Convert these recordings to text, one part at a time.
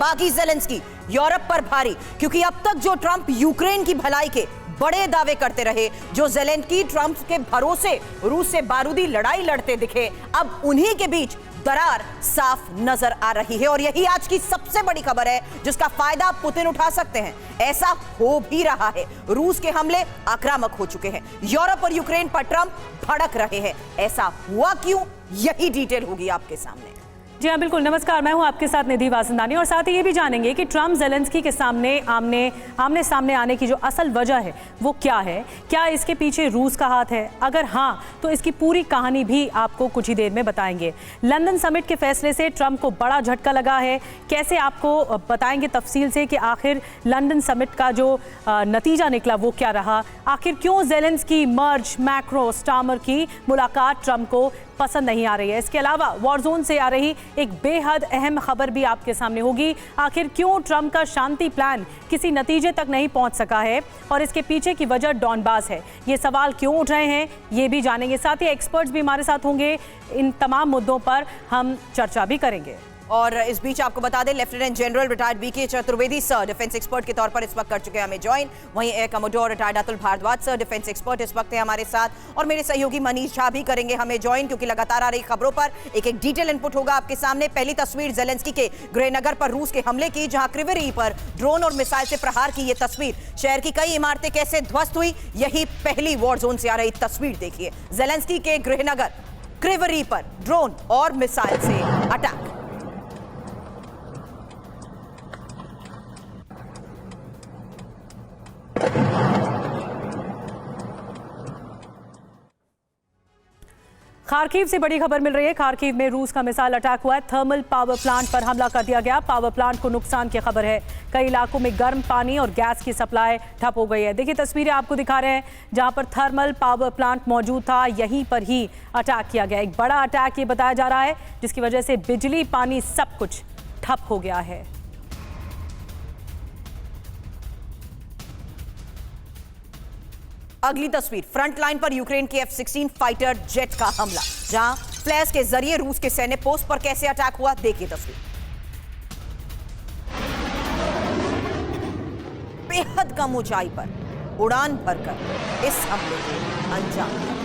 बागी Zelensky Europe पर भारी, क्योंकि अब तक जो ट्रंप यूक्रेन की भलाई के बड़े दावे करते रहे, जो ज़ेलेंस्की ट्रंप के भरोसे रूस से बारूदी लड़ाई लड़ते दिखे, अब उन्हीं के बीच दरार साफ नजर आ रही है। और यही आज की सबसे बड़ी खबर है जिसका फायदा पुतिन उठा सकते हैं। ऐसा हो भी रहा है। रूस के हमले आक्रामक हो चुके हैं, यूरोप और यूक्रेन पर ट्रंप भड़क रहे हैं। ऐसा हुआ क्यों, यही डिटेल होगी आपके सामने। जी हाँ बिल्कुल, नमस्कार, मैं हूं आपके साथ निधि वासंदानी। और साथ ही ये भी जानेंगे कि ट्रंप ज़ेलेंस्की के सामने आमने सामने आने की जो असल वजह है वो क्या है, क्या इसके पीछे रूस का हाथ है? अगर हाँ तो इसकी पूरी कहानी भी आपको कुछ ही देर में बताएंगे। लंदन समिट के फैसले से ट्रंप को बड़ा झटका लगा है, कैसे आपको बताएंगे तफसील से कि आखिर लंदन समिट का जो नतीजा निकला वो क्या रहा, आखिर क्यों ज़ेलेंस्की, मर्ज, मैक्रो, स्टार्मर की मुलाकात ट्रंप को पसंद नहीं आ रही है। इसके अलावा वॉरजोन से आ रही एक बेहद अहम खबर भी आपके सामने होगी। आखिर क्यों ट्रंप का शांति प्लान किसी नतीजे तक नहीं पहुंच सका है और इसके पीछे की वजह डॉनबास है, ये सवाल क्यों उठ रहे हैं, ये भी जानेंगे। साथ ही एक्सपर्ट्स भी हमारे साथ होंगे, इन तमाम मुद्दों पर हम चर्चा भी करेंगे। और इस बीच आपको बता दें, lieutenant general retired BK Chaturvedi sir defence expert के तौर पर इस वक्त कर चुके हैं हमें ज्वाइन। वहीं air commodore retired Atul Bhardwaj sir defence expert इस वक्त है हमारे साथ। और मेरे सहयोगी मनीष झा भी करेंगे हमें ज्वाइन, क्योंकि लगातार आ रही खबरों पर एक एक डिटेल इनपुट होगा आपके सामने। पहली तस्वीर ज़ेलेंस्की के गृहनगर पर रूस के हमले की, जहां क्रिवरी पर ड्रोन और मिसाइल से प्रहार की ये तस्वीर। शहर की कई इमारतें कैसे ध्वस्त हुई, यही पहली वॉर जोन से आ रही तस्वीर देखिए। ज़ेलेंस्की के गृहनगर क्रिवरी पर ड्रोन और मिसाइल से अटैक। खार्किव से बड़ी खबर मिल रही है। खार्किव में रूस का मिसाइल अटैक हुआ है, थर्मल पावर प्लांट पर हमला कर दिया गया। पावर प्लांट को नुकसान की खबर है। कई इलाकों में गर्म पानी और गैस की सप्लाई ठप हो गई है। देखिए तस्वीरें आपको दिखा रहे हैं, जहां पर थर्मल पावर प्लांट मौजूद था, यहीं पर ही अटैक किया गया। एक बड़ा अटैक ये बताया जा रहा है, जिसकी वजह से बिजली, पानी सब कुछ ठप हो गया है। अगली तस्वीर, फ्रंट लाइन पर यूक्रेन के F-16 फाइटर जेट का हमला, जहां फ्लैश के जरिए रूस के सैन्य पोस्ट पर कैसे अटैक हुआ, देखिए तस्वीर। बेहद कम ऊंचाई पर उड़ान भरकर इस हमले को अंजाम दिया।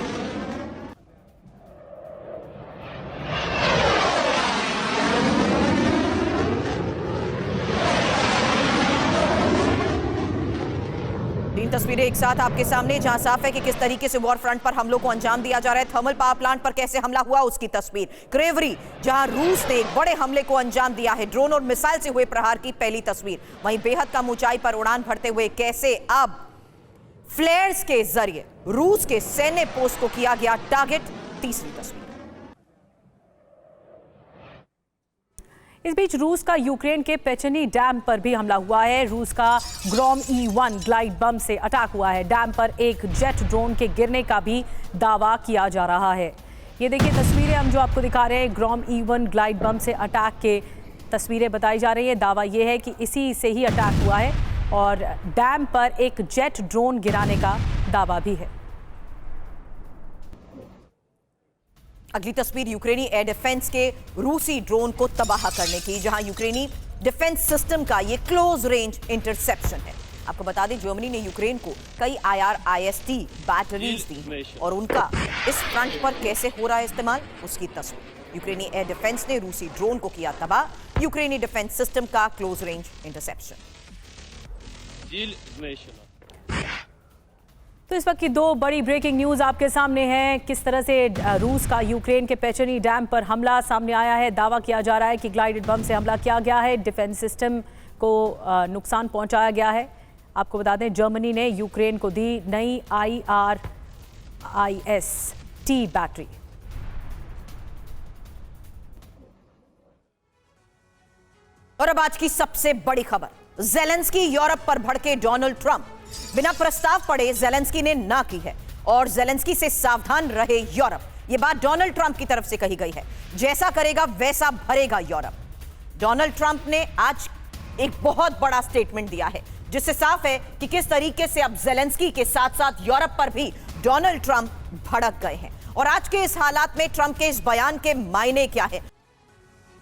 तीन तस्वीरें एक साथ आपके सामने, जहां साफ है कि किस तरीके से वॉर फ्रंट पर हमलों को अंजाम दिया जा रहा है। थर्मल पावर प्लांट पर कैसे हमला हुआ उसकी तस्वीर। क्रेवरी, जहां रूस ने एक बड़े हमले को अंजाम दिया है, ड्रोन और मिसाइल से हुए प्रहार की पहली तस्वीर। वहीं बेहद कम ऊंचाई पर उड़ान भरते हुए कैसे अब फ्लेयर्स के जरिए रूस के सैन्य पोस्ट को किया गया टारगेट, तीसरी तस्वीर। इस बीच रूस का यूक्रेन के पेचनी डैम पर भी हमला हुआ है। रूस का ग्रॉम E-1 ग्लाइड बम से अटैक हुआ है। डैम पर एक जेट ड्रोन के गिरने का भी दावा किया जा रहा है। ये देखिए तस्वीरें हम जो आपको दिखा रहे हैं, ग्रॉम E-1 ग्लाइड बम से अटैक के तस्वीरें बताई जा रही है। दावा ये है कि इसी से ही अटैक हुआ है और डैम पर एक जेट ड्रोन गिराने का दावा भी है। अगली तस्वीर यूक्रेनी एयर डिफेंस के रूसी ड्रोन को तबाह करने की, जहां यूक्रेनी डिफेंस सिस्टम का ये क्लोज रेंज इंटरसेप्शन है। आपको बता दें, जर्मनी ने यूक्रेन को कई IR-IST बैटरीज दी और उनका इस फ्रंट पर कैसे हो रहा है इस्तेमाल, उसकी तस्वीर। यूक्रेनी एयर डिफेंस ने रूसी ड्रोन को किया तबाह, यूक्रेनी डिफेंस सिस्टम का क्लोज रेंज इंटरसेप्शन। तो इस वक्त की दो बड़ी ब्रेकिंग न्यूज़ आपके सामने हैं। किस तरह से रूस का यूक्रेन के पेचनी डैम पर हमला सामने आया है। दावा किया जा रहा है कि ग्लाइडेड बम से हमला किया गया है, डिफेंस सिस्टम को नुकसान पहुंचाया गया है। आपको बता दें, जर्मनी ने यूक्रेन को दी नई IR-IST बैटरी। और अब आज की सबसे बड़ी खबर, ज़ेलेंस्की यूरोप पर भड़के डोनाल्ड ट्रंप। बिना प्रस्ताव पढ़े ज़ेलेंस्की ने ना की है और ज़ेलेंस्की से सावधान रहे यूरोप। यह बात डोनाल्ड ट्रंप की तरफ से कही गई है। जैसा करेगा वैसा भरेगा यूरोप। डोनाल्ड ट्रंप ने आज एक बहुत बड़ा स्टेटमेंट दिया है, जिससे साफ है कि किस तरीके से अब ज़ेलेंस्की के साथ साथ यूरोप पर भी डोनाल्ड ट्रंप भड़क गए हैं। और आज के इस हालात में ट्रंप के इस बयान के मायने क्या है,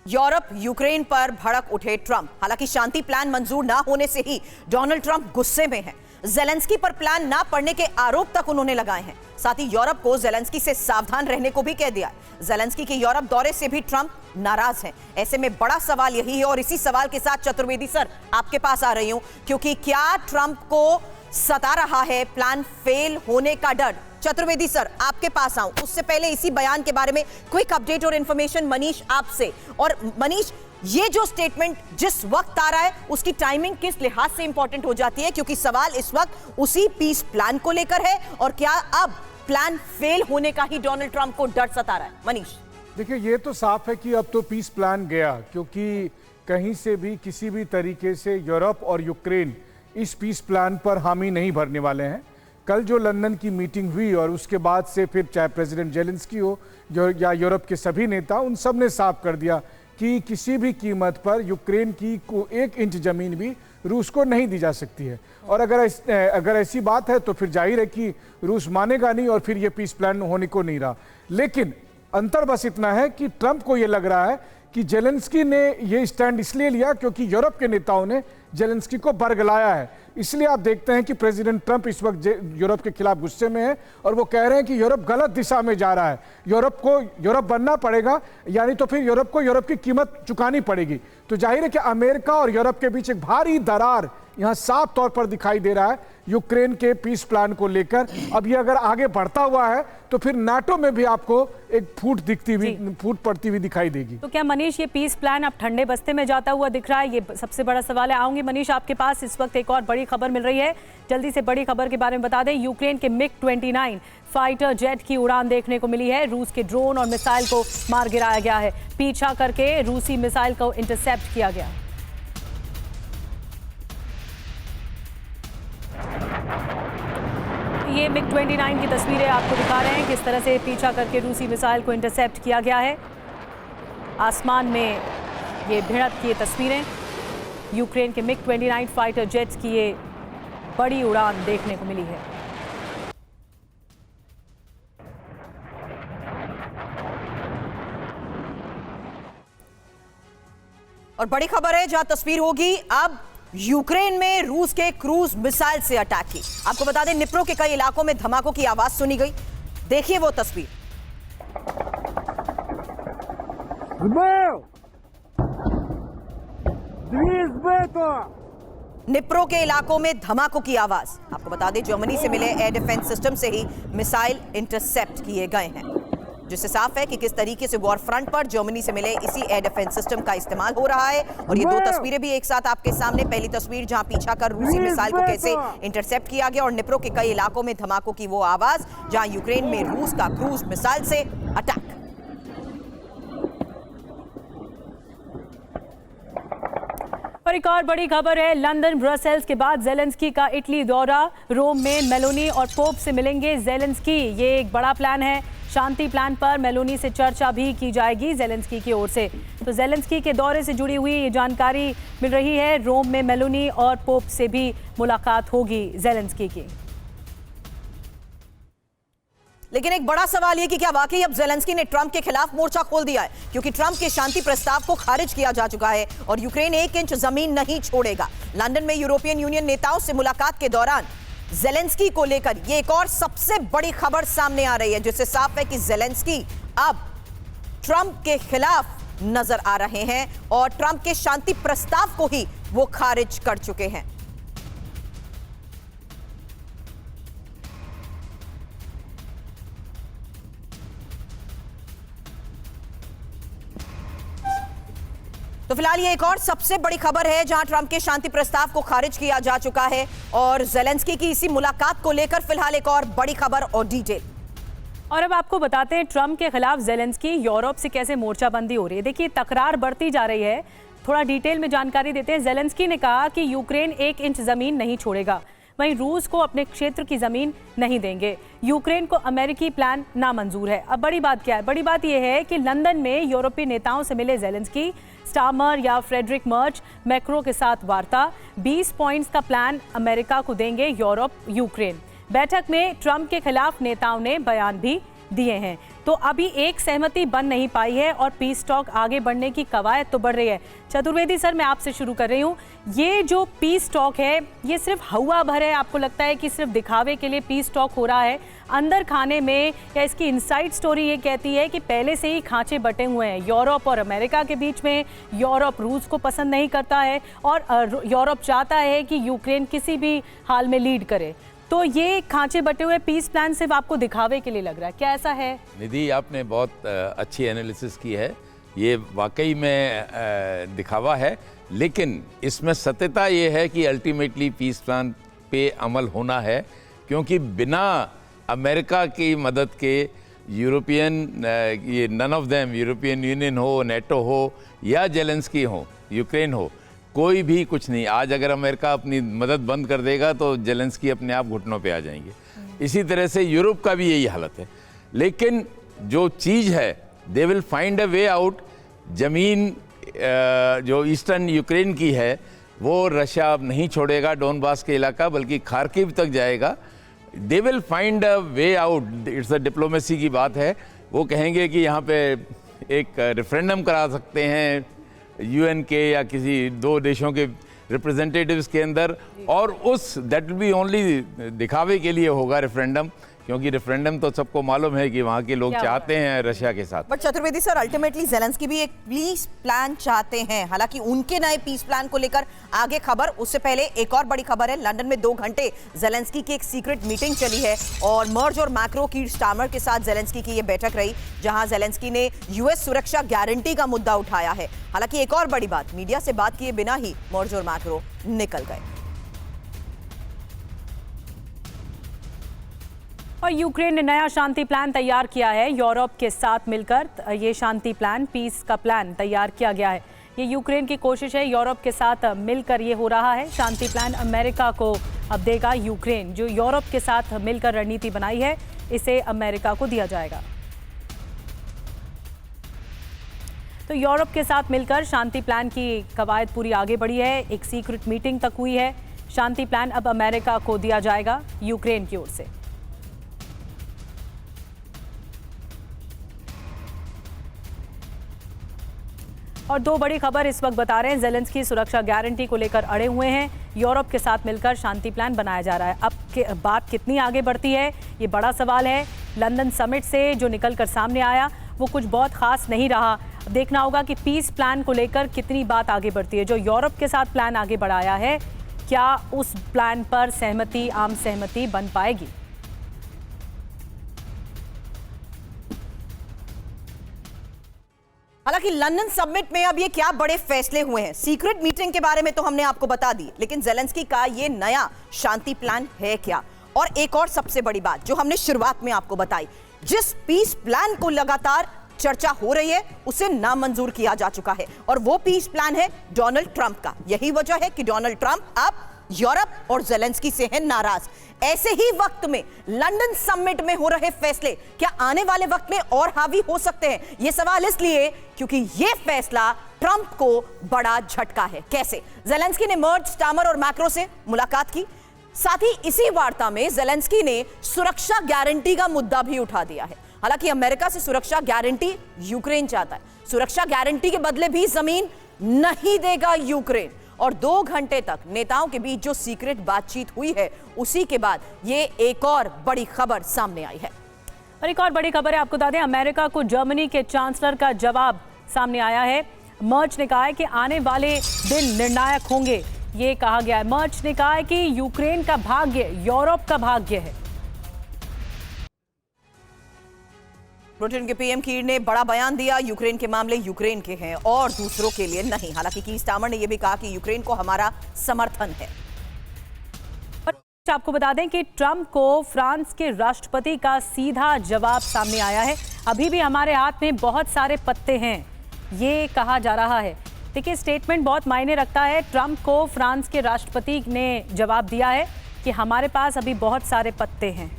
यूरोप यूक्रेन पर भड़क उठे ट्रंप। हालांकि शांति प्लान मंजूर ना होने से ही डोनाल्ड ट्रंप गुस्से में हैं। जेलेंस्की पर प्लान ना पड़ने के आरोप तक उन्होंने लगाए हैं। साथ ही यूरोप को जेलेंस्की से सावधान रहने को भी कह दिया। जेलेंस्की के यूरोप दौरे से भी ट्रंप नाराज हैं। ऐसे में बड़ा सवाल यही है, और इसी सवाल के साथ चतुर्वेदी सर आपके पास आ रही हूं, क्योंकि क्या ट्रंप को सता रहा है प्लान फेल होने का डर? चतुर्वेदी सर आपके पास आऊं उससे पहले इसी बयान के बारे में क्विक अपडेट और इंफॉर्मेशन मनीष आपसे। और मनीष, ये जो स्टेटमेंट जिस वक्त आ रहा है उसकी टाइमिंग किस लिहाज से इंपॉर्टेंट हो जाती है, क्योंकि सवाल इस वक्त उसी पीस प्लान को लेकर है, और क्या अब प्लान फेल होने का ही डोनाल्ड ट्रंप को डर सता रहा है? मनीष देखिए, ये तो साफ है कि अब तो पीस प्लान गया, क्योंकि कहीं से भी किसी भी तरीके से यूरोप और यूक्रेन इस पीस प्लान पर हामी नहीं भरने वाले हैं। कल जो लंदन की मीटिंग हुई और उसके बाद से फिर चाहे प्रेसिडेंट जेलेंस्की हो या यूरोप के सभी नेता, उन सब ने साफ कर दिया कि किसी भी कीमत पर यूक्रेन की को 1 इंच जमीन भी रूस को नहीं दी जा सकती है। और अगर ऐसी बात है तो फिर जाहिर है कि रूस मानेगा नहीं और फिर ये पीस प्लान होने को नहीं रहा। लेकिन अंतर बस इतना है कि ट्रंप को ये लग रहा है कि जेलेंस्की ने ये स्टैंड इसलिए लिया क्योंकि यूरोप के नेताओं ने जेलेंस्की को बरगलाया है। इसलिए आप देखते हैं कि प्रेसिडेंट ट्रंप इस वक्त यूरोप के खिलाफ गुस्से में है और वो कह रहे हैं कि यूरोप गलत दिशा में जा रहा है, यूरोप बनना पड़ेगा, यानी तो फिर यूरोप को यूरोप की कीमत चुकानी पड़ेगी। तो जाहिर है कि अमेरिका और यूरोप के बीच एक भारी दरार यहां साफ तौर पर दिखाई दे रहा है यूक्रेन के पीस प्लान को लेकर। अब ये अगर आगे बढ़ता हुआ है तो फिर नाटो में भी आपको एक फूट पड़ती हुई दिखाई देगी। तो क्या मनीष ये पीस प्लान अब ठंडे बस्ते में जाता हुआ दिख रहा है? ये सबसे बड़ा सवाल है। आऊंगी मनीष आपके पास। इस वक्त एक और बड़ी खबर मिल रही है, जल्दी से बड़ी खबर के बारे में बता दें। यूक्रेन के MiG-29 फाइटर जेट की उड़ान देखने को मिली है। रूस के ड्रोन और मिसाइल को मार गिराया गया है। पीछा करके रूसी मिसाइल को इंटरसेप्ट किया गया। ये MiG-29 की तस्वीरें आपको दिखा रहे हैं, किस तरह से पीछा करके रूसी मिसाइल को इंटरसेप्ट किया गया है। आसमान में ये भिड़ंत की तस्वीरें, यूक्रेन के MiG-29 फाइटर जेट्स की ये बड़ी उड़ान देखने को मिली है। और बड़ी खबर है जहां तस्वीर होगी अब यूक्रेन में रूस के क्रूज मिसाइल से अटैक की। आपको बता दें निप्रो के कई इलाकों में धमाकों की आवाज सुनी गई। देखिए वो तस्वीर। निप्रो के इलाकों में धमाकों की आवाज। आपको बता दें जर्मनी से मिले एयर डिफेंस सिस्टम से ही मिसाइल इंटरसेप्ट किए गए हैं, जिससे साफ है कि किस तरीके से वॉर फ्रंट पर जर्मनी से मिले इसी एयर डिफेंस सिस्टम का इस्तेमाल हो रहा है। और ये 2 तस्वीरें भी एक साथ आपके सामने। पहली तस्वीर जहां पीछा कर रूसी मिसाइल को कैसे इंटरसेप्ट किया गया, और निप्रो के कई इलाकों में धमाकों की वो आवाज जहां यूक्रेन में रूस का क्रूज मिसाइल से अटैक। और एक और बड़ी खबर है, लंदन ब्रसेल्स के बाद जेलेंस्की का इटली दौरा। रोम में मेलोनी और पोप से मिलेंगे जेलेंस्की। ये एक बड़ा प्लान है। शांति प्लान पर मेलोनी से चर्चा भी की जाएगी जेलेंस्की की ओर से। तो जेलेंस्की के दौरे से जुड़ी हुई ये जानकारी मिल रही है। रोम में मेलोनी और पोप से भी मुलाकात होगी जेलेंस्की की। लेकिन एक बड़ा सवाल यह कि क्या वाकई अब जेलेंस्की ने ट्रंप के खिलाफ मोर्चा खोल दिया है, क्योंकि ट्रंप के शांति प्रस्ताव को खारिज किया जा चुका है और यूक्रेन 1 इंच जमीन नहीं छोड़ेगा। लंदन में यूरोपियन यूनियन नेताओं से मुलाकात के दौरान जेलेंस्की को लेकर ये एक और सबसे बड़ी खबर सामने आ रही है, जिससे साफ है कि जेलेंस्की अब ट्रंप के खिलाफ नजर आ रहे हैं और ट्रंप के शांति प्रस्ताव को ही वो खारिज कर चुके हैं। तो फिलहाल ये एक और सबसे बड़ी खबर है जहां ट्रंप के शांति प्रस्ताव को खारिज किया जा चुका है और जेलेंस्की की इसी मुलाकात को लेकर फिलहाल एक और बड़ी खबर और डिटेल। और अब आपको बताते हैं ट्रंप के खिलाफ जेलेंस्की यूरोप से कैसे मोर्चाबंदी हो रही है। देखिए तकरार बढ़ती जा रही है। थोड़ा डिटेल में जानकारी देते हैं। जेलेंस्की ने कहा कि यूक्रेन 1 इंच जमीन नहीं छोड़ेगा, वहीं रूस को अपने क्षेत्र की जमीन नहीं देंगे। यूक्रेन को अमेरिकी प्लान नामंजूर है। अब बड़ी बात क्या है? बड़ी बात यह है कि लंदन में यूरोपीय नेताओं से मिले जेलेंस्की, स्टार्मर या फ्रेडरिक मर्च, मैक्रो के साथ वार्ता। 20 पॉइंट्स का प्लान अमेरिका को देंगे यूरोप यूक्रेन। बैठक में ट्रंप के खिलाफ नेताओं ने बयान भी दिए हैं। तो अभी एक सहमति बन नहीं पाई है और पीस टॉक आगे बढ़ने की कवायद तो बढ़ रही है। चतुर्वेदी सर, मैं आपसे शुरू कर रही हूँ। ये जो पीस टॉक है ये सिर्फ हवा भर है? आपको लगता है कि सिर्फ दिखावे के लिए पीस टॉक हो रहा है? अंदर खाने में या इसकी इनसाइड स्टोरी ये कहती है कि पहले से ही खांचे बटे हुए हैं यूरोप और अमेरिका के बीच में। यूरोप रूस को पसंद नहीं करता है और यूरोप चाहता है कि यूक्रेन किसी भी हाल में लीड करे। तो ये खांचे बटे हुए पीस प्लान सिर्फ आपको दिखावे के लिए लग रहा है, क्या ऐसा है? निधि, आपने बहुत अच्छी एनालिसिस की है। ये वाकई में दिखावा है, लेकिन इसमें सत्यता ये है कि अल्टीमेटली पीस प्लान पे अमल होना है, क्योंकि बिना अमेरिका की मदद के यूरोपियन ये none of them, European Union हो, नेटो हो या जेलेंस्की हो, यूक्रेन हो, कोई भी कुछ नहीं। आज अगर अमेरिका अपनी मदद बंद कर देगा तो जेलेंस्की अपने आप घुटनों पे आ जाएंगे। इसी तरह से यूरोप का भी यही हालत है। लेकिन जो चीज़ है, they will find a way out. ज़मीन जो ईस्टर्न यूक्रेन की है वो रशिया अब नहीं छोड़ेगा, डोनबास के इलाका, बल्कि खार्किव तक जाएगा। They will find a way out. It's a diplomacy की बात है। वो कहेंगे कि यहाँ पे एक रेफरेंडम करा सकते हैं यूएन के या किसी दो देशों के रिप्रेजेंटेटिव्स के अंदर, और उस दैट विल बी ओनली दिखावे के लिए होगा रेफरेंडम, क्योंकि रेफरेंडम तो सबको मालूम है कि वहाँ के लोग चाहते हैं रशिया के साथ। But Chaturvedi sir, ultimately Zelensky भी एक पीस प्लान चाहते हैं। हालांकि उनके नए पीस प्लान को लेकर आगे खबर, उससे पहले एक और बड़ी खबर है। लंदन में 2 घंटे जेलेंस्की की एक सीक्रेट मीटिंग चली है और मर्ज और मैक्रो की स्टार्मर के साथ जेलेंस्की की ये बैठक रही, जहां जेलेंस्की ने यूएस सुरक्षा गारंटी का मुद्दा उठाया है। हालांकि एक और बड़ी बात, मीडिया से बात किए बिना ही मर्ज और मैक्रो निकल गए। और यूक्रेन ने नया शांति प्लान तैयार किया है यूरोप के साथ मिलकर। ये शांति प्लान, पीस का प्लान तैयार किया गया है। ये यूक्रेन की कोशिश है, यूरोप के साथ मिलकर ये हो रहा है। शांति प्लान अमेरिका को अब देगा यूक्रेन। जो यूरोप के साथ मिलकर रणनीति बनाई है, इसे अमेरिका को दिया जाएगा। तो यूरोप के साथ मिलकर शांति प्लान की कवायद पूरी आगे बढ़ी है। एक सीक्रेट मीटिंग तक हुई है। शांति प्लान अब अमेरिका को दिया जाएगा यूक्रेन की ओर से। और 2 बड़ी खबर इस वक्त बता रहे हैं, जेलेंस्की सुरक्षा गारंटी को लेकर अड़े हुए हैं। यूरोप के साथ मिलकर शांति प्लान बनाया जा रहा है। अब बात कितनी आगे बढ़ती है, ये बड़ा सवाल है। लंदन समिट से जो निकलकर सामने आया वो कुछ बहुत खास नहीं रहा। देखना होगा कि पीस प्लान को लेकर कितनी बात आगे बढ़ती है। जो यूरोप के साथ प्लान आगे बढ़ाया है, क्या उस प्लान पर सहमति, आम सहमति बन पाएगी? हालांकि लंदन समिट में अब ये क्या बड़े फैसले हुए हैं। सीक्रेट मीटिंग के बारे में तो हमने आपको बता दी, लेकिन जेलेंस्की का ये नया शांति प्लान है क्या? और एक और सबसे बड़ी बात जो हमने शुरुआत में आपको बताई, जिस पीस प्लान को लगातार चर्चा हो रही है उसे नामंजूर किया जा चुका है, और वो पीस प्लान है डोनाल्ड ट्रंप का। यही वजह है कि डोनाल्ड ट्रंप अब यूरोप और जेलेंस्की से है नाराज। ऐसे ही वक्त में लंदन समिट में हो रहे फैसले क्या आने वाले वक्त में और हावी हो सकते हैं? यह सवाल इसलिए क्योंकि यह फैसला ट्रंप को बड़ा झटका है। कैसे? जेलेंस्की ने मर्ज, स्टार्मर और मैक्रो से मुलाकात की। साथ ही इसी वार्ता में जेलेंस्की ने सुरक्षा गारंटी का मुद्दा भी उठा दिया है। हालांकि अमेरिका से सुरक्षा गारंटी यूक्रेन चाहता है। सुरक्षा गारंटी के बदले भी जमीन नहीं देगा यूक्रेन। और 2 घंटे तक नेताओं के बीच जो सीक्रेट बातचीत हुई है, उसी के बाद ये एक और बड़ी खबर सामने आई है। और एक और बड़ी खबर है, आपको बता दें, अमेरिका को जर्मनी के चांसलर का जवाब सामने आया है। मर्च ने कहा है कि आने वाले दिन निर्णायक होंगे, ये कहा गया है। मर्च ने कहा है कि यूक्रेन का भाग्य यूरोप का भाग्य है। ब्रिटेन के पीएम कीर ने बड़ा बयान दिया, यूक्रेन के मामले यूक्रेन के हैं और दूसरों के लिए नहीं। हालांकि कीर स्टार्मर ने यह भी कहा कि यूक्रेन को हमारा समर्थन है। आपको बता दें कि ट्रंप को फ्रांस के राष्ट्रपति का सीधा जवाब सामने आया है। अभी भी हमारे हाथ में बहुत सारे पत्ते हैं, ये कहा जा रहा है। देखिए, स्टेटमेंट बहुत मायने रखता है। ट्रंप को फ्रांस के राष्ट्रपति ने जवाब दिया है कि हमारे पास अभी बहुत सारे पत्ते हैं।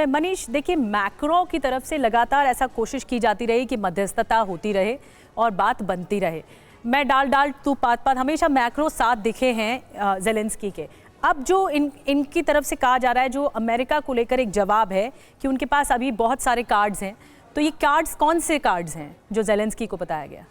मनीष, देखिए, मैक्रो की तरफ से लगातार ऐसा कोशिश की जाती रही कि मध्यस्थता होती रहे और बात बनती रहे। मैं डाल तू पात, हमेशा मैक्रो साथ दिखे हैं जेलेंस्की के। अब जो इनकी तरफ से कहा जा रहा है, जो अमेरिका को लेकर एक जवाब है कि उनके पास अभी बहुत सारे कार्ड्स हैं, तो ये कार्ड्स कौन से कार्ड्स हैं जो ज़ेलेंस्की को बताया गया?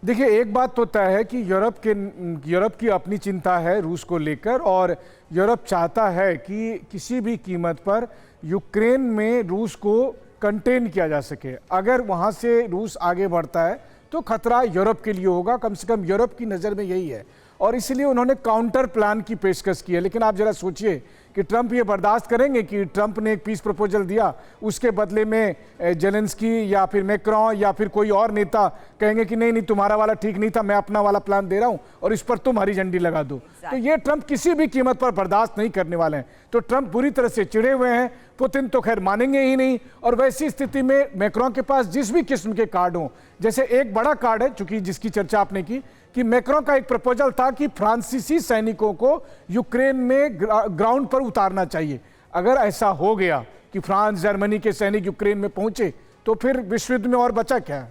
देखिए, एक बात तो तय है कि यूरोप की अपनी चिंता है रूस को लेकर, और यूरोप चाहता है कि किसी भी कीमत पर यूक्रेन में रूस को कंटेन किया जा सके। अगर वहाँ से रूस आगे बढ़ता है तो खतरा यूरोप के लिए होगा, कम से कम यूरोप की नज़र में यही है, और इसलिए उन्होंने काउंटर प्लान की पेशकश की है। लेकिन आप जरा सोचिए कि ट्रंप ये बर्दाश्त करेंगे कि ट्रंप ने एक पीस प्रपोजल दिया, उसके बदले में जेलेंस्की या फिर मैक्रोन या फिर कोई और नेता कहेंगे कि नहीं नहीं तुम्हारा वाला ठीक नहीं था, मैं अपना वाला प्लान दे रहा हूं और इस पर तुम हरी झंडी लगा दो। तो ये ट्रंप किसी भी कीमत पर बर्दाश्त नहीं करने वाले हैं। तो ट्रंप बुरी तरह से चिढ़े हुए हैं, पुतिन तो खैर मानेंगे ही नहीं। और वैसी स्थिति में मैक्रोन के पास जिस भी किस्म के कार्ड हों, जैसे एक बड़ा कार्ड है चूंकि जिसकी चर्चा आपने की कि मैक्रोन का एक प्रपोजल था कि फ्रांसीसी सैनिकों को यूक्रेन में ग्राउंड पर उतारना चाहिए। अगर ऐसा हो गया कि फ्रांस जर्मनी के सैनिक यूक्रेन में पहुंचे तो फिर विश्व युद्ध में और बचा क्या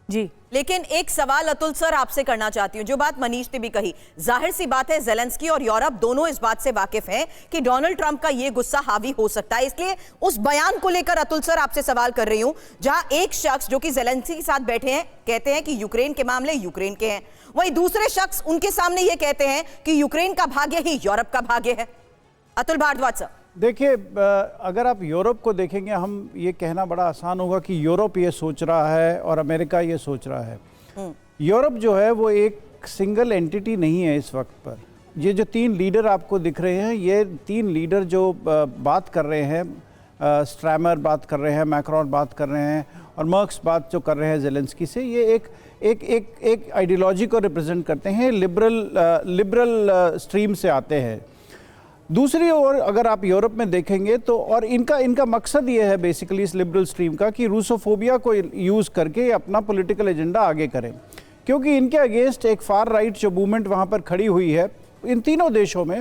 जी। लेकिन एक सवाल अतुल सर आपसे करना चाहती हूं, जो बात मनीष ने भी कही, जाहिर सी बात है ज़ेलेंस्की और यूरोप दोनों इस बात से वाकिफ हैं कि डोनाल्ड ट्रंप का यह गुस्सा हावी हो सकता है। इसलिए उस बयान को लेकर अतुल सर आपसे सवाल कर रही हूं, जहां एक शख्स जो कि ज़ेलेंस्की के साथ बैठे हैं कहते हैं कि यूक्रेन के मामले यूक्रेन के हैं, वहीं दूसरे शख्स उनके सामने यह कहते हैं कि यूक्रेन का भाग्य ही यूरोप का भाग्य है। अतुल भारद्वाज सर, देखिए, अगर आप यूरोप को देखेंगे, हम ये कहना बड़ा आसान होगा कि यूरोप ये सोच रहा है और अमेरिका ये सोच रहा है। यूरोप जो है वो एक सिंगल एंटिटी नहीं है इस वक्त पर। ये जो तीन लीडर आपको दिख रहे हैं, ये तीन लीडर जो बात कर रहे हैं, स्ट्रैमर बात कर रहे हैं, मैक्रोन बात कर रहे हैं और मर्क्स बात जो कर रहे हैं ज़ेलेंस्की से, ये एक आइडियोलॉजी को रिप्रेजेंट करते हैं, लिबरल स्ट्रीम से आते हैं। दूसरी ओर अगर आप यूरोप में देखेंगे तो, और इनका मकसद ये है बेसिकली इस लिबरल स्ट्रीम का कि रूसोफोबिया को यूज़ करके अपना पॉलिटिकल एजेंडा आगे करें, क्योंकि इनके अगेंस्ट एक फार राइट जो मूवमेंट वहाँ पर खड़ी हुई है इन तीनों देशों में,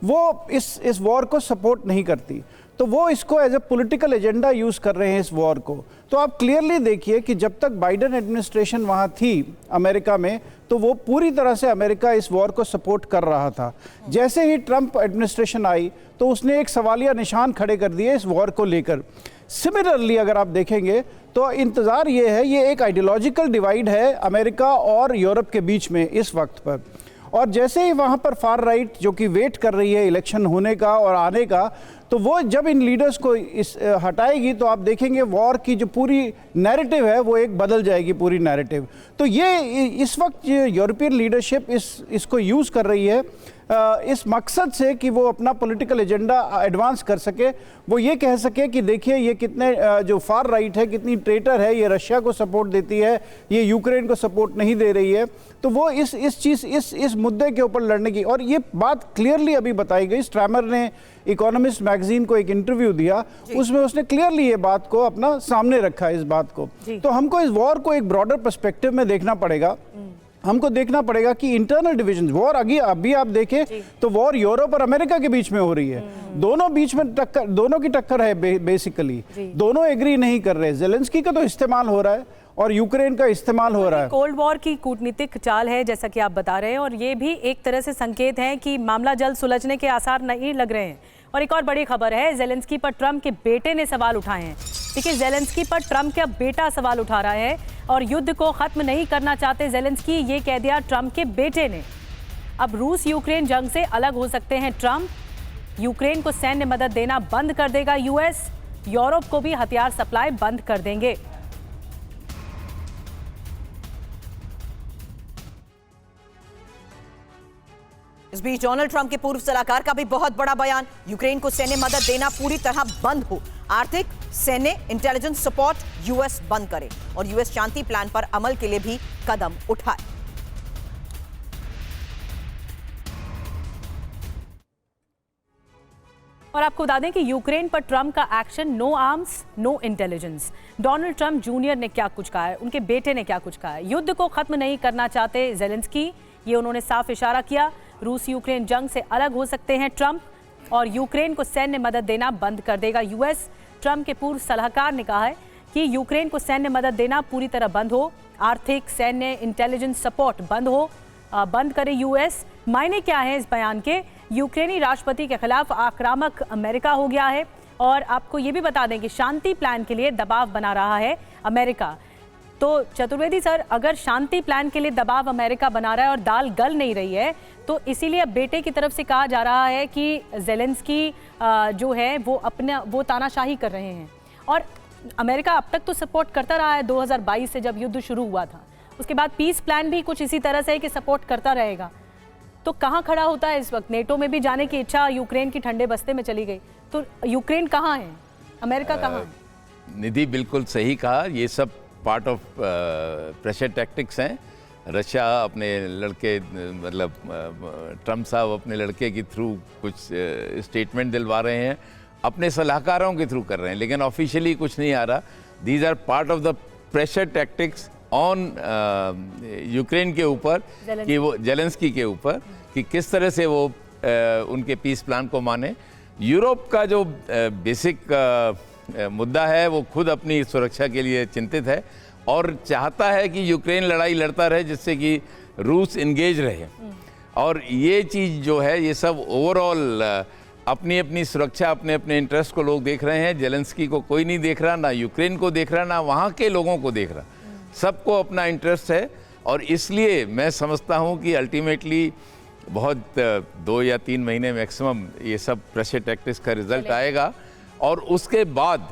वो इस वॉर को सपोर्ट नहीं करती। तो वो इसको as a political agenda use कर रहे हैं इस वॉर को। तो आप क्लियरली देखिए कि जब तक बाइडेन एडमिनिस्ट्रेशन वहाँ थी अमेरिका में, तो वो पूरी तरह से अमेरिका इस वॉर को सपोर्ट कर रहा था। जैसे ही ट्रंप एडमिनिस्ट्रेशन आई तो उसने एक सवालिया निशान खड़े कर दिए इस वॉर को लेकर। सिमिलरली अगर आप देखेंगे तो इंतज़ार ये है, ये एक आइडियोलॉजिकल डिवाइड है अमेरिका और यूरोप के बीच में इस वक्त पर। और जैसे ही वहाँ पर फार राइट जो कि वेट कर रही है इलेक्शन होने का और आने का, तो वो जब इन लीडर्स को हटाएगी तो आप देखेंगे वॉर की जो पूरी नैरेटिव है वो एक बदल जाएगी पूरी नैरेटिव। तो ये इस वक्त यूरोपियन लीडरशिप इसको यूज़ कर रही है इस मकसद से कि वो अपना पॉलिटिकल एजेंडा एडवांस कर सके। वो ये कह सके कि देखिए ये कितने जो फार राइट है कितनी ट्रेटर है, ये रशिया को सपोर्ट देती है, ये यूक्रेन को सपोर्ट नहीं दे रही है। तो वो इस मुद्दे के ऊपर लड़ने की, और ये बात क्लियरली अभी बताई गई। स्ट्रैमर ने इकोनॉमिस्ट मैगजीन को एक इंटरव्यू दिया, उसमें उसने क्लियरली ये बात को अपना सामने रखा इस बात को। तो हमको इस वॉर को एक ब्रॉडर पर्सपेक्टिव में देखना पड़ेगा। हमको देखना पड़ेगा कि इंटरनल डिविजन वॉर अभी आप देखें तो वॉर यूरोप और अमेरिका के बीच में हो रही है। दोनों बीच में टक्कर, दोनों की टक्कर है बेसिकली। दोनों एग्री नहीं कर रहे। ज़ेलेंस्की का तो इस्तेमाल हो रहा है और यूक्रेन का इस्तेमाल हो रहा है। कोल्ड वॉर की कूटनीतिक चाल है जैसा कि आप बता रहे हैं, और ये भी एक तरह से संकेत है कि मामला जल्द सुलझने के आसार नहीं लग रहे हैं। और एक और बड़ी खबर है, ज़ेलेंस्की पर ट्रंप के बेटे ने सवाल उठाए हैं। देखिए, ज़ेलेंस्की पर ट्रंप का बेटा सवाल उठा रहा है और युद्ध को खत्म नहीं करना चाहते ज़ेलेंस्की, ये कह दिया ट्रंप के बेटे ने। अब रूस यूक्रेन जंग से अलग हो सकते हैं ट्रंप। यूक्रेन को सैन्य मदद देना बंद कर देगा यूएस। यूरोप को भी हथियार सप्लाई बंद कर देंगे। इस बीच डोनाल्ड ट्रंप के पूर्व सलाहकार का भी बहुत बड़ा बयान, यूक्रेन को सैन्य मदद देना पूरी तरह बंद हो, आर्थिक सैन्य इंटेलिजेंस सपोर्ट यूएस बंद करे और यूएस शांति प्लान पर अमल के लिए भी कदम उठाए। और आपको बता दें कि यूक्रेन पर ट्रंप का action, no arms no intelligence. Donald Trump junior ने क्या कुछ कहा है, उनके बेटे ने क्या कुछ कहा है। युद्ध को खत्म नहीं करना चाहते ज़ेलेंस्की, ये उन्होंने साफ इशारा किया। रूस यूक्रेन जंग से अलग हो सकते हैं ट्रंप और यूक्रेन को सैन्य मदद देना बंद कर देगा यूएस। ट्रंप के पूर्व सलाहकार ने कहा है कि यूक्रेन को सैन्य मदद देना पूरी तरह बंद हो, आर्थिक सैन्य इंटेलिजेंस सपोर्ट बंद करे यूएस। मायने क्या है इस बयान के? यूक्रेनी राष्ट्रपति के खिलाफ आक्रामक अमेरिका हो गया है। और आपको ये भी बता दें कि शांति प्लान के लिए दबाव बना रहा है अमेरिका। तो चतुर्वेदी सर, अगर शांति प्लान के लिए दबाव अमेरिका बना रहा है और दाल गल नहीं रही है, तो इसीलिए अब बेटे की तरफ से कहा जा रहा है कि ज़ेलेंस्की जो है वो तानाशाही कर रहे हैं। और अमेरिका अब तक तो सपोर्ट करता रहा है 2022 से जब युद्ध शुरू हुआ था, उसके बाद पीस प्लान भी कुछ इसी तरह से है कि सपोर्ट करता रहेगा। तो कहाँ खड़ा होता है इस वक्त? नेटो में भी जाने की इच्छा यूक्रेन की ठंडे बस्ते में चली गई, तो यूक्रेन कहाँ है, अमेरिका कहाँ है? निधि बिल्कुल सही कहा, ये सब पार्ट ऑफ प्रेशर टैक्टिक्स हैं। रशिया अपने लड़के मतलब ट्रम्प साहब अपने लड़के के थ्रू कुछ स्टेटमेंट दिलवा रहे हैं, अपने सलाहकारों के थ्रू कर रहे हैं, लेकिन ऑफिशियली कुछ नहीं आ रहा। These are part of the pressure tactics on Ukraine के ऊपर, कि वो ज़ेलेंस्की के ऊपर, कि किस तरह से वो उनके पीस प्लान को माने। यूरोप का जो बेसिक मुद्दा है वो खुद अपनी सुरक्षा के लिए चिंतित है और चाहता है कि यूक्रेन लड़ाई लड़ता रहे जिससे कि रूस इंगेज रहे। और ये चीज़ जो है, ये सब ओवरऑल अपनी अपनी सुरक्षा, अपने अपने इंटरेस्ट को लोग देख रहे हैं। ज़ेलेंस्की को कोई नहीं देख रहा, ना यूक्रेन को देख रहा, ना वहाँ के लोगों को देख रहा, सबको अपना इंटरेस्ट है। और इसलिए मैं समझता हूँ कि अल्टीमेटली बहुत 2 या 3 महीने मैक्सिमम ये सब प्रेशर टैक्टिक्स का रिजल्ट आएगा और उसके बाद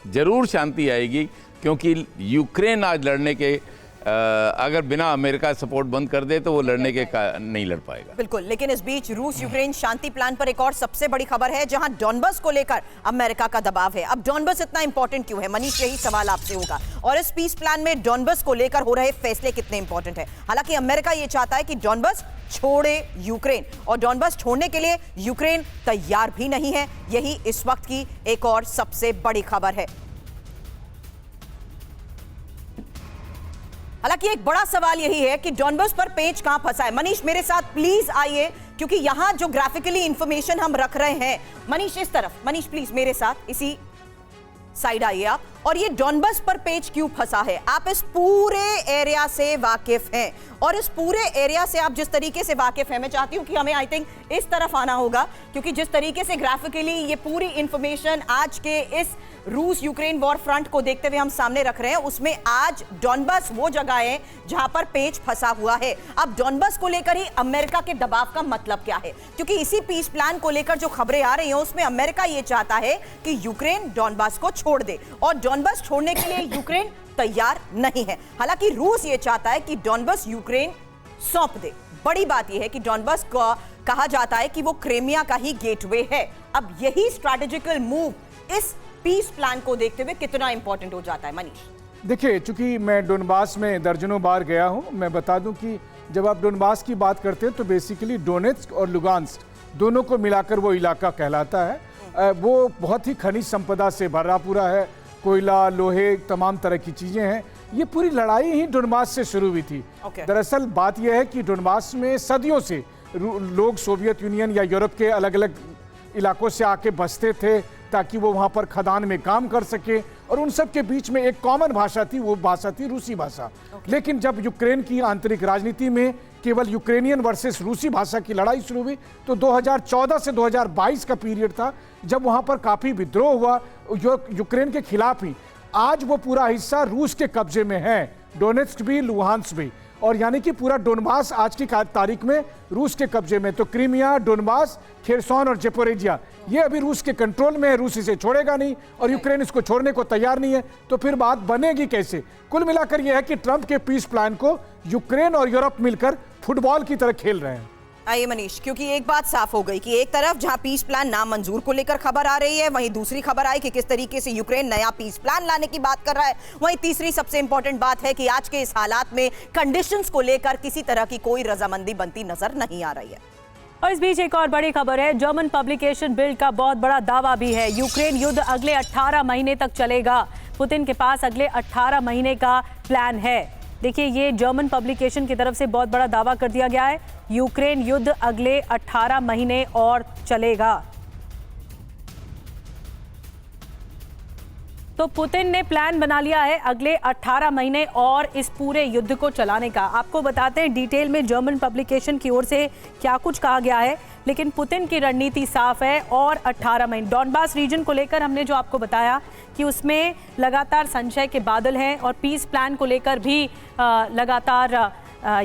ज़रूर शांति आएगी, क्योंकि यूक्रेन आज लड़ने के अगर बिना अमेरिका सपोर्ट बंद कर दे तो वो लड़ने के नहीं लड़ पाएगा। बिल्कुल, लेकिन इस बीच रूस यूक्रेन शांति प्लान पर एक और सबसे बड़ी खबर है, जहां डॉनबस को लेकर अमेरिका का दबाव है। अब डॉनबस इतना इंपॉर्टेंट क्यों है मनीष, यही सवाल आपसे होगा। और इस पीस प्लान में डॉनबस को लेकर हो रहे फैसले कितने इंपॉर्टेंट है। हालांकि अमेरिका ये चाहता है कि डॉनबस छोड़े यूक्रेन, और डॉनबस छोड़ने के लिए यूक्रेन तैयार भी नहीं है। यही इस वक्त की एक और सबसे बड़ी खबर है। हालांकि एक बड़ा सवाल यही है कि डॉनबस पर पेंच कहां फंसा है। मनीष मेरे साथ प्लीज आइए, क्योंकि यहां जो ग्राफिकली इंफॉर्मेशन हम रख रहे हैं, मनीष इस तरफ, मनीष प्लीज मेरे साथ इसी साइड आइए आप। और ये डॉनबस पर पेंच क्यों फंसा है, आप इस पूरे एरिया से वाकिफ हैं, और इस पूरे एरिया से आप जिस तरीके से वाकिफ हैं, मैं चाहती हूं कि हमें आई थिंक इस तरफ आना होगा, क्योंकि जिस तरीके से ग्राफिकली ये पूरी इंफॉर्मेशन आज के इस रूस यूक्रेन वॉर फ्रंट को देखते हुए हम सामने रख रहे हैं, उसमें आज डॉनबस वो जगह है जहां पर पेंच फंसा हुआ है। अब डॉनबस को लेकर ही अमेरिका के दबाव का मतलब क्या है, क्योंकि इसी पीस प्लान को लेकर जो खबरें आ रही हैं उसमें अमेरिका ये चाहता है कि यूक्रेन डॉनबस को छोड़ दे, और डॉनबस छोड़ने के लिए यूक्रेन तैयार नहीं है। हालांकि रूस ये चाहता है कि डॉनबस यूक्रेन सौंप दे। बड़ी बात यह है कि डॉनबस को कहा जाता है कि वो क्रीमिया का ही गेटवे है। अब यही स्ट्रैटेजिकल मूव इस पीस प्लान को देखते हुए कितना इंपॉर्टेंट हो जाता है मनीष? देखिए, चूंकि मैं डोनबास में दर्जनों बार गया हूं, मैं बता दूं कि जब आप डोनबास की बात करते हैं तो बेसिकली डोनेट्स्क और लुगांस्क दोनों को मिलाकर वो इलाका कहलाता है। वो बहुत ही खनिज संपदा से भरा पूरा है, कोयला, लोहे, तमाम तरह की चीज़ें हैं। ये पूरी लड़ाई ही डोनबास से शुरू हुई थी। दरअसल बात यह है कि डोनबास में सदियों से लोग सोवियत यूनियन या यूरोप के अलग अलग इलाकों से आके बसते थे ताकि वो वहाँ पर खदान में काम कर सके, और उन सब के बीच में एक कॉमन भाषा थी, वो भाषा थी रूसी भाषा। लेकिन जब यूक्रेन की आंतरिक राजनीति में केवल यूक्रेनियन वर्सेस रूसी भाषा की लड़ाई शुरू हुई, तो 2014 से 2022 का पीरियड था जब वहाँ पर काफ़ी विद्रोह हुआ यूक्रेन के खिलाफ ही। आज वो पूरा हिस्सा रूस के कब्जे में है, डोनेट्स्क भी, लुहांस्क भी, और यानी कि पूरा डोनबास आज की तारीख में रूस के कब्जे में। तो क्रीमिया, डोनबास, खेरसॉन और जेपोरेजिया ये अभी रूस के कंट्रोल में है। रूस इसे छोड़ेगा नहीं और यूक्रेन इसको छोड़ने को तैयार नहीं है, तो फिर बात बनेगी कैसे? कुल मिलाकर यह है कि ट्रंप के पीस प्लान को यूक्रेन और यूरोप मिलकर फुटबॉल की तरह खेल रहे हैं। आइए मनीष, क्योंकि एक बात साफ हो गई कि एक तरफ जहां पीस प्लान नामंजूर को लेकर खबर आ रही है, वहीं दूसरी खबर आई कि किस तरीके से यूक्रेन नया पीस प्लान लाने की बात कर रहा है। वहीं तीसरी सबसे इंपॉर्टेंट बात है कि आज के इस हालात में कंडीशंस को लेकर किसी तरह की कोई रजामंदी बनती नजर नहीं आ रही है। और इस बीच एक और बड़ी खबर है, जर्मन पब्लिकेशन बिल्ड का बहुत बड़ा दावा भी है। यूक्रेन युद्ध अगले 18 महीने तक चलेगा। पुतिन के पास अगले 18 महीने का प्लान है। देखिए, ये जर्मन पब्लिकेशन की तरफ से बहुत बड़ा दावा कर दिया गया है, यूक्रेन युद्ध अगले 18 महीने और चलेगा। तो पुतिन ने प्लान बना लिया है अगले 18 महीने और इस पूरे युद्ध को चलाने का। आपको बताते हैं डिटेल में जर्मन पब्लिकेशन की ओर से क्या कुछ कहा गया है, लेकिन पुतिन की रणनीति साफ है और 18 महीने। डॉनबास रीजन को लेकर हमने जो आपको बताया कि उसमें लगातार संशय के बादल हैं और पीस प्लान को लेकर भी लगातार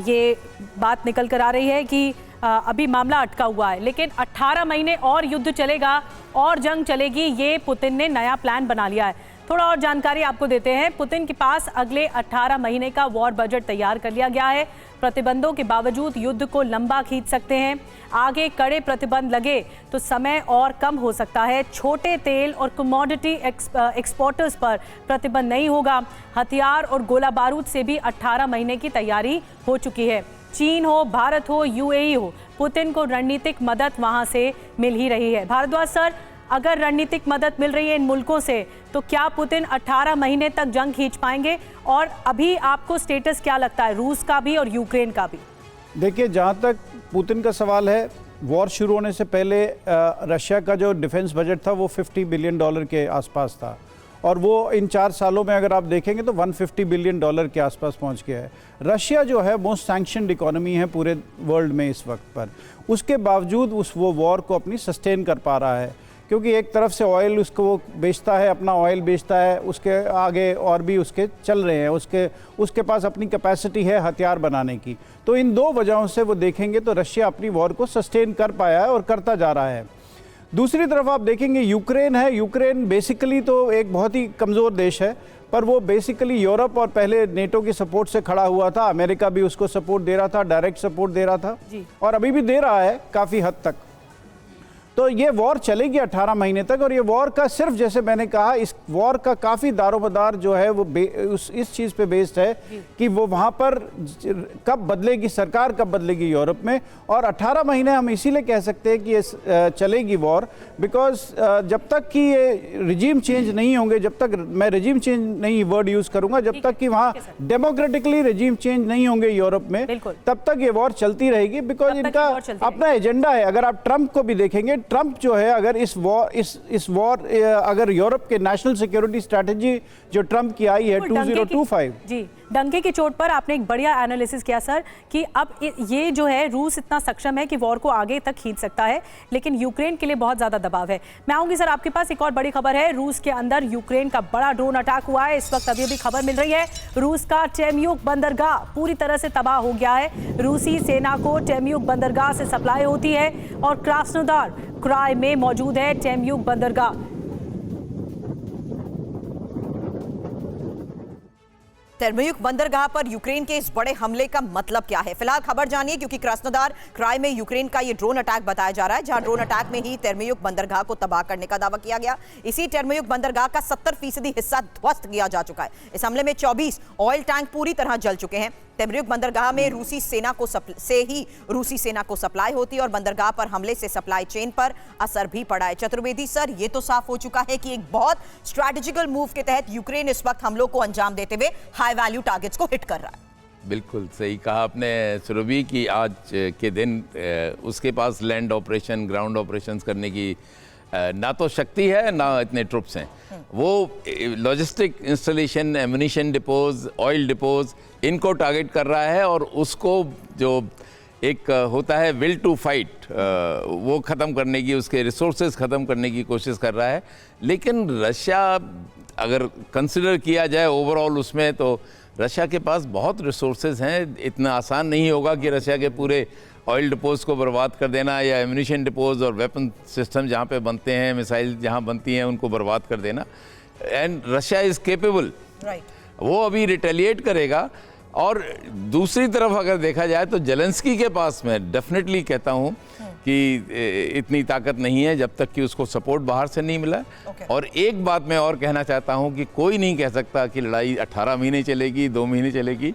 ये बात निकल कर आ रही है कि अभी मामला अटका हुआ है, लेकिन 18 महीने और युद्ध चलेगा और जंग चलेगी, ये पुतिन ने नया प्लान बना लिया है। थोड़ा और जानकारी आपको देते हैं। पुतिन के पास अगले 18 महीने का वॉर बजट तैयार कर लिया गया है। प्रतिबंधों के बावजूद युद्ध को लंबा खींच सकते हैं। आगे कड़े प्रतिबंध लगे तो समय और कम हो सकता है। छोटे तेल और कमोडिटी एक्सपोर्टर्स पर प्रतिबंध नहीं होगा। हथियार और गोला बारूद से भी 18 महीने की तैयारी हो चुकी है। चीन हो, भारत हो, यूएई हो, पुतिन को रणनीतिक मदद वहां से मिल ही रही है। भारद्वाज सर, अगर रणनीतिक मदद मिल रही है इन मुल्कों से तो क्या पुतिन 18 महीने तक जंग खींच पाएंगे? और अभी आपको स्टेटस क्या लगता है रूस का भी और यूक्रेन का भी? देखिए, जहाँ तक पुतिन का सवाल है, वॉर शुरू होने से पहले रशिया का जो डिफेंस बजट था वो $50 बिलियन के आसपास था और वो इन 4 सालों में अगर आप देखेंगे तो $150 बिलियन के आसपास पहुंच गया है। रशिया जो है मोस्ट सैंक्शनड इकोनॉमी है पूरे वर्ल्ड में इस वक्त पर, उसके बावजूद वो वॉर को अपनी सस्टेन कर पा रहा है, क्योंकि एक तरफ से ऑयल उसको वो बेचता है, अपना ऑयल बेचता है, उसके आगे और भी उसके चल रहे हैं, उसके पास अपनी कैपेसिटी है हथियार बनाने की। तो इन 2 वजहों से वो देखेंगे तो रशिया अपनी वॉर को सस्टेन कर पाया है और करता जा रहा है। दूसरी तरफ आप देखेंगे यूक्रेन है। यूक्रेन बेसिकली तो एक बहुत ही कमज़ोर देश है, पर वो बेसिकली यूरोप और पहले नेटो की सपोर्ट से खड़ा हुआ था। अमेरिका भी उसको सपोर्ट दे रहा था, डायरेक्ट सपोर्ट दे रहा था और अभी भी दे रहा है काफ़ी हद तक। तो ये वॉर चलेगी 18 महीने तक और ये वॉर का सिर्फ, जैसे मैंने कहा, इस वॉर का काफ़ी दारोमदार जो है वो इस चीज़ पे बेस्ड है कि वो वहाँ पर कब बदलेगी सरकार, कब बदलेगी यूरोप में। और 18 महीने हम इसीलिए कह सकते हैं कि ये चलेगी वॉर, बिकॉज जब तक कि ये रिजीम चेंज नहीं होंगे, जब तक, मैं रिजीम चेंज नहीं वर्ड यूज़ करूँगा, जब तक कि वहाँ डेमोक्रेटिकली रिजीम चेंज नहीं होंगे यूरोप में, तब तक ये वॉर चलती रहेगी, बिकॉज इनका अपना एजेंडा है। अगर आप ट्रंप को भी देखेंगे, ट्रंप जो है अगर इस वॉर अगर यूरोप के नेशनल सिक्योरिटी स्ट्रेटजी जो ट्रंप की आई है 2025 जी, डंके की चोट पर आपने एक बढ़िया एनालिसिस किया सर कि अब ये जो है रूस इतना सक्षम है कि वॉर को आगे तक खींच सकता है, लेकिन यूक्रेन के लिए बहुत ज्यादा दबाव है। मैं आऊंगी सर आपके पास, एक और बड़ी खबर है। रूस के अंदर यूक्रेन का बड़ा ड्रोन अटैक हुआ है। इस वक्त अभी भी खबर मिल रही है रूस का टेम्युक बंदरगाह पूरी तरह से तबाह हो गया है। रूसी सेना को टेम्युक बंदरगाह से सप्लाई होती है और क्रास्नोदार क्राई में मौजूद है टेम्युक बंदरगाह। टेम्युक बंदरगाह पर यूक्रेन के इस बड़े हमले का मतलब क्या है? फिलहाल खबर जानिए, क्योंकि क्रास्नोदार क्राई में यूक्रेन का ये ड्रोन अटैक बताया जा रहा है, जहां ड्रोन अटैक में ही टेम्युक बंदरगाह को तबाह करने का दावा किया गया। इसी टेम्युक बंदरगाह का 70% हिस्सा ध्वस्त किया जा चुका है। इस हमले में 24 ऑयल टैंक पूरी तरह जल चुके हैं। टेम्युक बंदरगाह में रूसी सेना को सप्लाई होती है और बंदरगाह पर हमले से सप्लाई चेन पर असर भी पड़ा है। चतुर्वेदी सर, ये तो साफ हो चुका है कि एक बहुत स्ट्रैटेजिकल मूव के तहत यूक्रेन इस वक्त हमलों को अंजाम देते हुए हाई वैल्यू टारगेट्स को हिट कर रहा है। बिल्कुल सही कहा आपने सुरभि की आज के दिन उसके पास लैंड ऑपरेशन, ग्राउंड ऑपरेशंस करने की ना तो शक्ति है ना इतने ट्रुप्स हैं। वो logistic installation, ammunition depots, oil depots, इनको टारगेट कर रहा है और उसको जो एक होता है विल टू फाइट, वो ख़त्म करने की, उसके रिसोर्सेज ख़त्म करने की कोशिश कर रहा है। लेकिन रशिया अगर कंसिडर किया जाए ओवरऑल उसमें, तो रशिया के पास बहुत रिसोर्सेज हैं। इतना आसान नहीं होगा कि रशिया के पूरे ऑयल डिपोज को बर्बाद कर देना या एम्यूनिशन डिपोज और वेपन सिस्टम जहाँ पे बनते हैं, मिसाइल जहाँ बनती हैं, उनको बर्बाद कर देना। एंड रशिया इज़ केपेबल, वो अभी रिटेलिएट करेगा। और दूसरी तरफ अगर देखा जाए तो जेलेंस्की के पास मैं डेफिनेटली कहता हूँ कि इतनी ताकत नहीं है जब तक कि उसको सपोर्ट बाहर से नहीं मिला। और एक बात मैं और कहना चाहता हूँ कि कोई नहीं कह सकता कि लड़ाई 18 महीने चलेगी, 2 महीने चलेगी,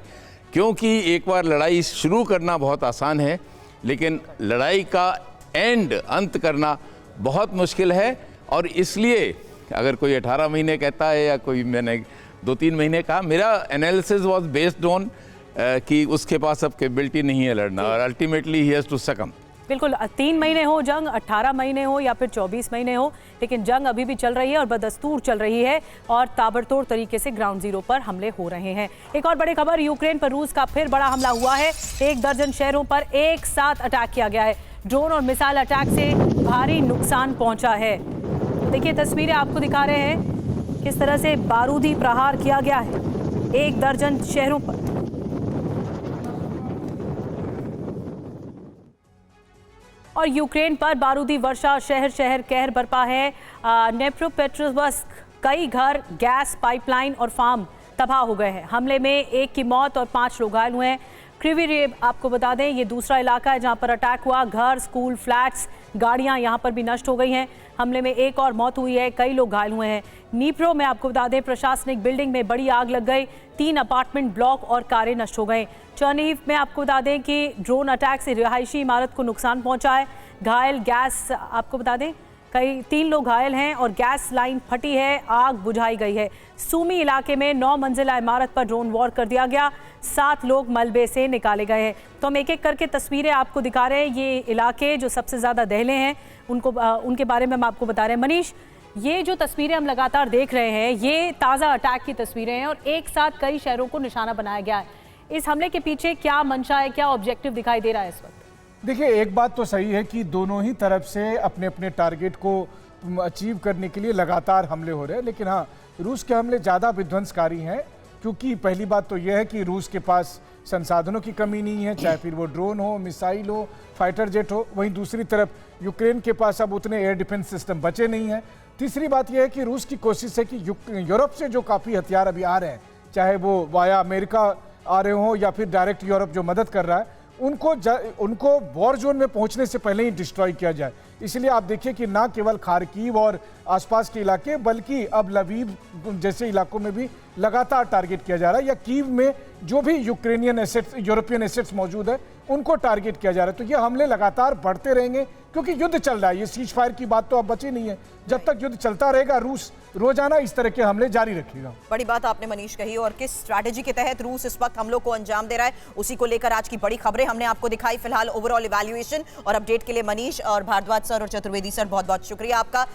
क्योंकि एक बार लड़ाई शुरू करना बहुत आसान है, लेकिन लड़ाई का अंत करना बहुत मुश्किल है। और इसलिए अगर कोई 18 महीने कहता है या कोई, मैंने 2-3 महीने कहा, मेरा एनालिसिस वाज बेस्ड ऑन कि उसके पास अब कैपेबिलिटी नहीं है लड़ना और अल्टीमेटली ही हैज़ टू सकम। बिल्कुल 3 महीने हो जंग, 18 महीने हो या फिर 24 महीने हो, लेकिन जंग अभी भी चल रही है और बदस्तूर चल रही है और ताबड़तोड़ तरीके से ग्राउंड जीरो पर हमले हो रहे हैं। एक और बड़ी खबर, यूक्रेन पर रूस का फिर बड़ा हमला हुआ है। 1 दर्जन शहरों पर एक साथ अटैक किया गया है। ड्रोन और मिसाइल अटैक से भारी नुकसान पहुंचा है। देखिए तस्वीरें आपको दिखा रहे हैं किस तरह से बारूदी प्रहार किया गया है 1 दर्जन शहरों पर। और यूक्रेन पर बारूदी वर्षा, शहर शहर कहर बरपा है। नेप्रोपेट्रोव्स्क, कई घर, गैस पाइपलाइन और फार्म तबाह हो गए हैं। हमले में 1 की मौत और 5 लोग घायल हुए हैं। क्रिवीरेव आपको बता दें ये दूसरा इलाका है जहां पर अटैक हुआ। घर, स्कूल, फ्लैट्स, गाड़ियां यहां पर भी नष्ट हो गई हैं। हमले में 1 और मौत हुई है, कई लोग घायल हुए हैं। नीप्रो में आपको बता दें प्रशासनिक बिल्डिंग में बड़ी आग लग गई, 3 अपार्टमेंट ब्लॉक और कारें नष्ट हो गई। चर्नीव में आपको बता दें कि ड्रोन अटैक से रिहायशी इमारत को नुकसान पहुंचा है। घायल, गैस आपको बता दें कई 3 लोग घायल हैं और गैस लाइन फटी है, आग बुझाई गई है। सूमी इलाके में 9 मंजिला इमारत पर ड्रोन वॉर कर दिया गया, 7 लोग मलबे से निकाले गए हैं। तो हम एक एक करके तस्वीरें आपको दिखा रहे हैं। ये इलाके जो सबसे ज़्यादा दहले हैं उनके बारे में हम आपको बता रहे हैं। मनीष, ये जो तस्वीरें हम लगातार देख रहे हैं ये ताज़ा अटैक की तस्वीरें हैं और एक साथ कई शहरों को निशाना बनाया गया है। इस हमले के पीछे क्या मंशा है, क्या ऑब्जेक्टिव दिखाई दे रहा है इस वक्त? देखिए, एक बात तो सही है कि दोनों ही तरफ से अपने अपने टारगेट को अचीव करने के लिए लगातार हमले हो रहे हैं, लेकिन हाँ, रूस के हमले ज़्यादा विध्वंसकारी हैं क्योंकि पहली बात तो यह है कि रूस के पास संसाधनों की कमी नहीं है, चाहे फिर वो ड्रोन हो, मिसाइल हो, फाइटर जेट हो। वहीं दूसरी तरफ यूक्रेन के पास अब उतने एयर डिफेंस सिस्टम बचे नहीं हैं। तीसरी बात यह है कि रूस की कोशिश है कि यूरोप से जो काफ़ी हथियार अभी आ रहे हैं, चाहे वो वाया अमेरिका आ रहे हों या फिर डायरेक्ट यूरोप जो मदद कर रहा है, उनको वॉर जोन में पहुंचने से पहले ही डिस्ट्रॉय किया जाए। इसलिए आप देखिए कि ना केवल खार्किव और आसपास के इलाके बल्कि अब लवीव जैसे इलाकों में भी लगातार टारगेट किया जा रहा है, या कीव में जो भी यूक्रेनियन एसेट्स, यूरोपियन एसेट्स मौजूद है उनको टारगेट किया जा रहा है। तो ये हमले लगातार बढ़ते रहेंगे क्योंकि युद्ध चल रहा है। ये सीज फायर की बात तो अब बची नहीं है। जब तक युद्ध चलता रहेगा रूस रोजाना इस तरह के हमले जारी रखेगा। बड़ी बात आपने मनीष कही, और किस स्ट्रैटेजी के तहत रूस इस वक्त हमलों को अंजाम दे रहा है उसी को लेकर आज की बड़ी खबरें हमने आपको दिखाई। फिलहाल ओवरऑल इवैल्यूएशन और अपडेट के लिए मनीष और भारद्वाज सर और चतुर्वेदी सर बहुत बहुत शुक्रिया आपका।